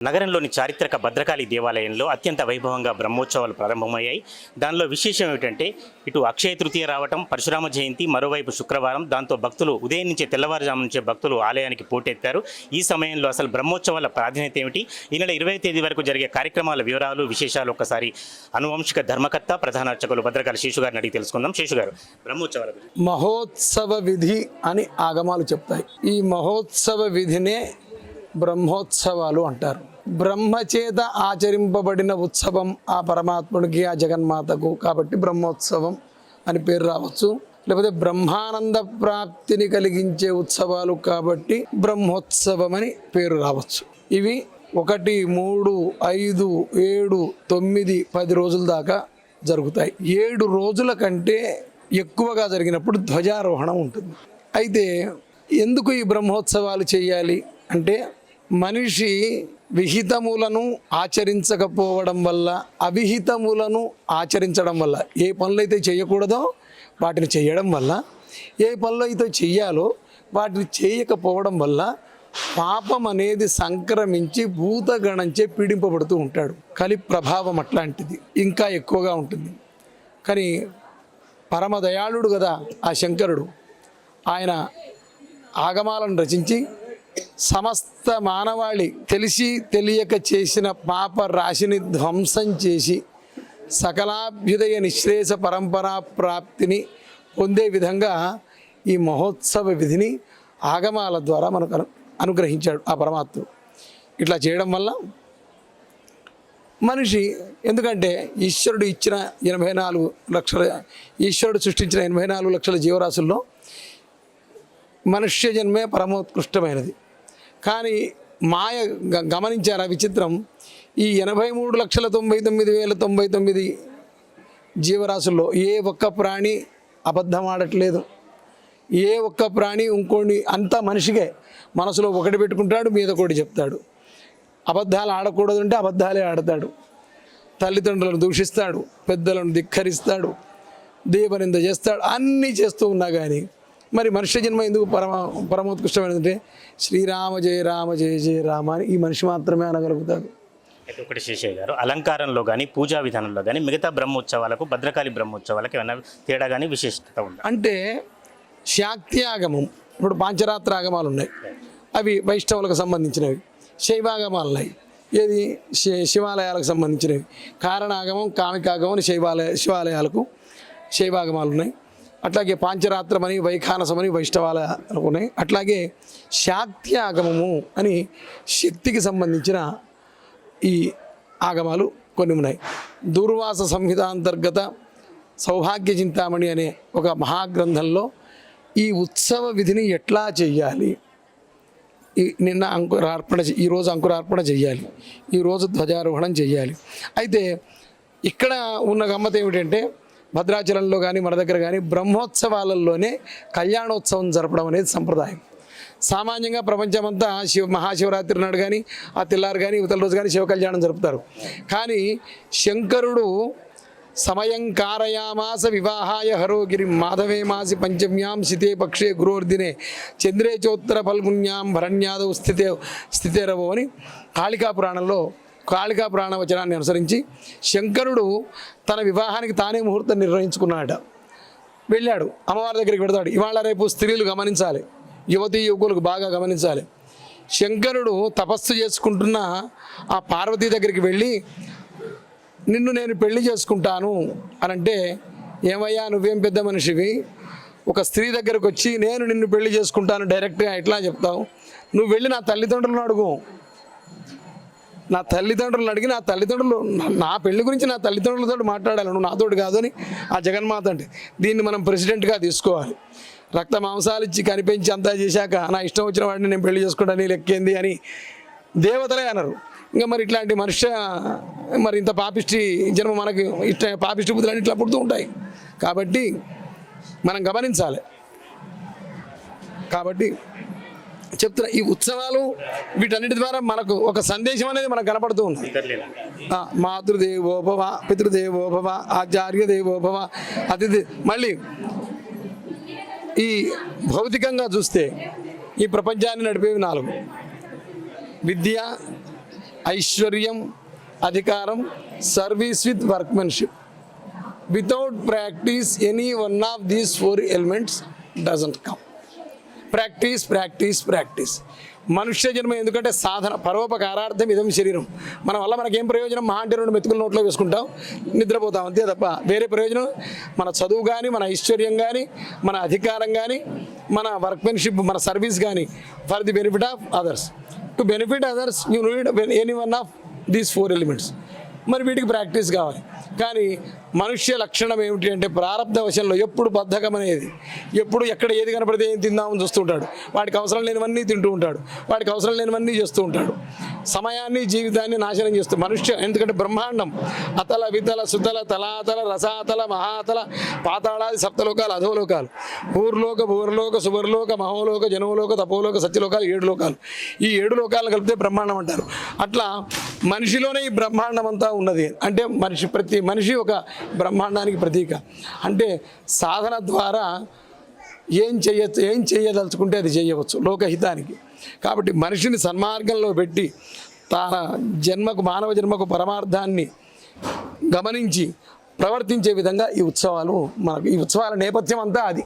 నగరంలోని చారిత్రక భద్రకాళి దేవాలయంలో అత్యంత వైభవంగా బ్రహ్మోత్సవాలు ప్రారంభమయ్యాయి. దానిలో విశేషం ఏమిటంటే ఇటు అక్షయ తృతీయ రావటం, పరశురామ జయంతి, మరోవైపు శుక్రవారం. దాంతో భక్తులు ఉదయం నుంచే తెల్లవారుజాము నుంచే భక్తులు ఆలయానికి పోటెత్తారు. ఈ సమయంలో అసలు బ్రహ్మోత్సవాల ప్రాధాన్యత ఏమిటి, ఈ నెల 20వ తేదీ వరకు జరిగే కార్యక్రమాల వివరాలు, విశేషాలు ఒక్కసారి అనువంశిక ధర్మకర్త, ప్రధాన అర్చకులు భద్రకాళి శేషు గారిని అడిగి తెలుసుకుందాం. శేషు గారు, బ్రహ్మోత్సవాల మహోత్సవ విధి అని ఆగమాలు చెప్తాయి. ఈ మహోత్సవ విధినే బ్రహ్మోత్సవాలు అంటారు. బ్రహ్మచేత ఆచరింపబడిన ఉత్సవం ఆ పరమాత్ముడికి, ఆ జగన్మాతకు, కాబట్టి బ్రహ్మోత్సవం అని పేరు రావచ్చు. లేకపోతే బ్రహ్మానంద ప్రాప్తిని కలిగించే ఉత్సవాలు కాబట్టి బ్రహ్మోత్సవం అని పేరు రావచ్చు. ఇవి 1, 3, 5, 7, 9, 10 రోజుల దాకా జరుగుతాయి. 7 రోజుల కంటే ఎక్కువగా జరిగినప్పుడు ధ్వజారోహణం ఉంటుంది. అయితే ఎందుకు ఈ బ్రహ్మోత్సవాలు చేయాలి అంటే, మనిషి విహితములను ఆచరించకపోవడం వల్ల, అవిహితములను ఆచరించడం వల్ల, ఏ పనులు అయితే చేయకూడదో వాటిని చేయడం వల్ల, ఏ పనులు అయితే చెయ్యాలో వాటిని చేయకపోవడం వల్ల పాపం అనేది సంక్రమించి భూతగణంచే పీడింపబడుతూ ఉంటాడు. కలి ప్రభావం అట్లాంటిది, ఇంకా ఎక్కువగా ఉంటుంది. కానీ పరమ దయాళుడు కదా ఆ శంకరుడు. ఆయన ఆగమాలను రచించి సమస్త మానవాళి తెలిసి తెలియక చేసిన పాప రాశిని ధ్వంసం చేసి సకలాభ్యుదయ నిశ్రేష పరంపరా ప్రాప్తిని పొందే విధంగా ఈ మహోత్సవ విధిని ఆగమాల ద్వారా మనకు అనుగ్రహించాడు ఆ పరమాత్ముడు. ఇట్లా చేయడం వల్ల మనిషి, ఎందుకంటే ఈశ్వరుడు ఇచ్చిన 84 లక్షల, ఈశ్వరుడు సృష్టించిన 84 లక్షల జీవరాశుల్లో మనుష్య జన్మే పరమోత్కృష్టమైనది. కానీ మాయ గమనించారా విచిత్రం? ఈ 83,99,099 జీవరాశుల్లో ఏ ఒక్క ప్రాణి అబద్ధం ఆడట్లేదు. ఏ ఒక్క ప్రాణి ఇంకోటి, అంతా మనిషికే మనసులో ఒకటి పెట్టుకుంటాడు, మీద ఒకటి చెప్తాడు. అబద్ధాలు ఆడకూడదు అంటే అబద్ధాలే ఆడతాడు. తల్లిదండ్రులను దూషిస్తాడు, పెద్దలను ధిక్కరిస్తాడు, దేవనింద చేస్తాడు. అన్నీ చేస్తూ ఉన్నా కానీ మరి మనుష్య జన్మ ఎందుకు పరమోత్కృష్టమైనదంటే, శ్రీరామ జయ రామ జయ జయ రామ అని ఈ మనిషి మాత్రమే అనగలుగుతాడు. అయితే ఒకటి శేషయ్య గారు, అలంకారంలో కానీ పూజా విధానంలో కానీ మిగతా బ్రహ్మోత్సవాలకు, భద్రకాళి బ్రహ్మోత్సవాలకు ఏమైనా తేడా కానీ విశేషత ఉంది అంటే, శాక్త్యాగమం, ఇప్పుడు పాంచరాత్ర ఆగమాలు ఉన్నాయి, అవి వైష్ణవులకు సంబంధించినవి. శైవాగమాలు ఉన్నాయి, ఏది శివాలయాలకు సంబంధించినవి. కారణాగమం, కామికాగమం అని శివాలయాలకు శైవాగమాలు ఉన్నాయి. అట్లాగే పాంచరాత్రమని, వైఖానసమని వైష్ణవాలయాలకు ఉన్నాయి. అట్లాగే శాక్త్యాగమము అని శక్తికి సంబంధించిన ఈ ఆగమాలు కొన్ని ఉన్నాయి. దూర్వాస సంహిత అంతర్గత సౌభాగ్య చింతామణి అనే ఒక మహాగ్రంథంలో ఈ ఉత్సవ విధిని ఎట్లా చెయ్యాలి, నిన్న అంకురార్పణ, ఈరోజు అంకురార్పణ చెయ్యాలి, ఈరోజు ధ్వజారోహణం చెయ్యాలి. అయితే ఇక్కడ ఉన్న గమ్మత్ ఏమిటంటే, భద్రాచలంలో కానీ మన దగ్గర కానీ బ్రహ్మోత్సవాలలోనే కళ్యాణోత్సవం జరపడం అనేది సంప్రదాయం. సామాన్యంగా ప్రపంచమంతా మహాశివరాత్రి నాడు కానీ, ఆ తెల్లారు కానీ, ఇవతల రోజు కానీ శివ కళ్యాణం జరుపుతారు. కానీ శంకరుడు సమయం కారయామాస వివాహాయ హరోగిరి మాధవే మాసి పంచమ్యాం శితే పక్షే గురోర్దినే చంద్రే చోత్తర ఫల్గుణ్యాం భరణ్యాదవ్ స్థితేరవో అని కాళికా పురాణంలో, కాళికా పురాణ వచనాన్ని అనుసరించి శంకరుడు తన వివాహానికి తానే ముహూర్తం నిర్వహించుకున్నాడట. వెళ్ళాడు, అమ్మవారి దగ్గరికి వెడతాడు. ఇవాళ రేపు స్త్రీలు గమనించాలి, యువతీ యువకులకు బాగా గమనించాలి. శంకరుడు తపస్సు చేసుకుంటున్న ఆ పార్వతీ దగ్గరికి వెళ్ళి, నిన్ను నేను పెళ్లి చేసుకుంటాను అని అంటే, ఏమయ్యా నువ్వేం పెద్ద మనిషివి, ఒక స్త్రీ దగ్గరకు వచ్చి నేను నిన్ను పెళ్లి చేసుకుంటాను డైరెక్ట్గా ఎట్లా చెప్తావు? నువ్వు వెళ్ళి నా తల్లిదండ్రులను అడుగు, నా తల్లిదండ్రులను అడిగి, నా తల్లిదండ్రులు నా పెళ్లి గురించి నా తల్లిదండ్రులతో మాట్లాడాలి, నువ్వు నాతోటి కాదు అని ఆ జగన్మాత అంటే. దీన్ని మనం ప్రెసిడెంట్గా తీసుకోవాలి. రక్త మాంసాలు ఇచ్చి కనిపించి అంతా చేశాక నా ఇష్టం వచ్చిన వాడిని నేను పెళ్లి చేసుకుంటాను, లెక్కేంది అని దేవతలే అన్నారు. ఇంకా మరి ఇట్లాంటి మనుష్య, మరి ఇంత పాపిష్టి జన్మ మనకి ఇష్ట పాపిష్టి బుద్ధులు ఇట్లా పుడుతూ ఉంటాయి. కాబట్టి మనం గమనించాలి. కాబట్టి చెప్తున్నా, ఈ ఉత్సవాలు వీటన్నిటి ద్వారా మనకు ఒక సందేశం అనేది మనకు కనపడుతూ ఉంది. మాతృదేవోభవ, పితృదేవోభవ, ఆచార్య దేవోభవ, అతిథి. మళ్ళీ ఈ భౌతికంగా చూస్తే ఈ ప్రపంచాన్ని నడిపేవి 4: విద్య, ఐశ్వర్యం, అధికారం, service with workmanship. Without practice any one of these 4 elements doesn't come. Practice practice practice. మనుష్య జన్మ ఎందుకంటే సాధన, పరోపకారార్థం ఇదం శరీరం. మన వల్ల మనకేం ప్రయోజనం? మహా అంటే 2 మెతుకులు నోట్లో వేసుకుంటాం, నిద్రపోతాం, అంతే తప్ప వేరే ప్రయోజనం. మన చదువు కానీ, మన ఐశ్వర్యం కానీ, మన అధికారం కానీ, మన వర్క్మెన్షిప్, మన సర్వీస్ కానీ for the benefit of others. To benefit others you need any one of these 4 elements. మరి వీటికి ప్రాక్టీస్ కావాలి. కానీ మనుష్య లక్షణం ఏమిటి అంటే ప్రారంధ వశంలో ఎప్పుడు బద్ధకం అనేది, ఎప్పుడు ఎక్కడ ఏది కనపడితే ఏం తిందామని చూస్తూ ఉంటాడు. వాడికి అవసరం లేనివన్నీ తింటూ ఉంటాడు, వాడికి అవసరం లేనివన్నీ చేస్తూ ఉంటాడు. సమయాన్ని, జీవితాన్ని నాశనం చేస్తూ మనుష్య, ఎందుకంటే బ్రహ్మాండం అతల వితల సుతల తలాతల రసాతల మహాతల పాతాళాది సప్తలోకాలు, అధోలోకాలు, భూర్లోక భూర్లోక సువర్లోక మహోలోక జనోలోక తపోలోక సత్యలోకాలు, 7 లోకాలు. ఈ 7 లోకాలను కలిపితే బ్రహ్మాండం అంటారు. అట్లా మనిషిలోనే ఈ బ్రహ్మాండం అంతా ఉన్నది. అంటే ప్రతి మనిషి ఒక బ్రహ్మాండానికి ప్రతీక. అంటే సాధన ద్వారా ఏం చేయదలుచుకుంటే అది చేయవచ్చు లోకహితానికి. కాబట్టి మనిషిని సన్మార్గంలో పెట్టి తన జన్మకు, మానవ జన్మకు పరమార్థాన్ని గమనించి ప్రవర్తించే విధంగా ఈ ఉత్సవాలు, మనకు ఈ ఉత్సవాల నేపథ్యం అంతా అది.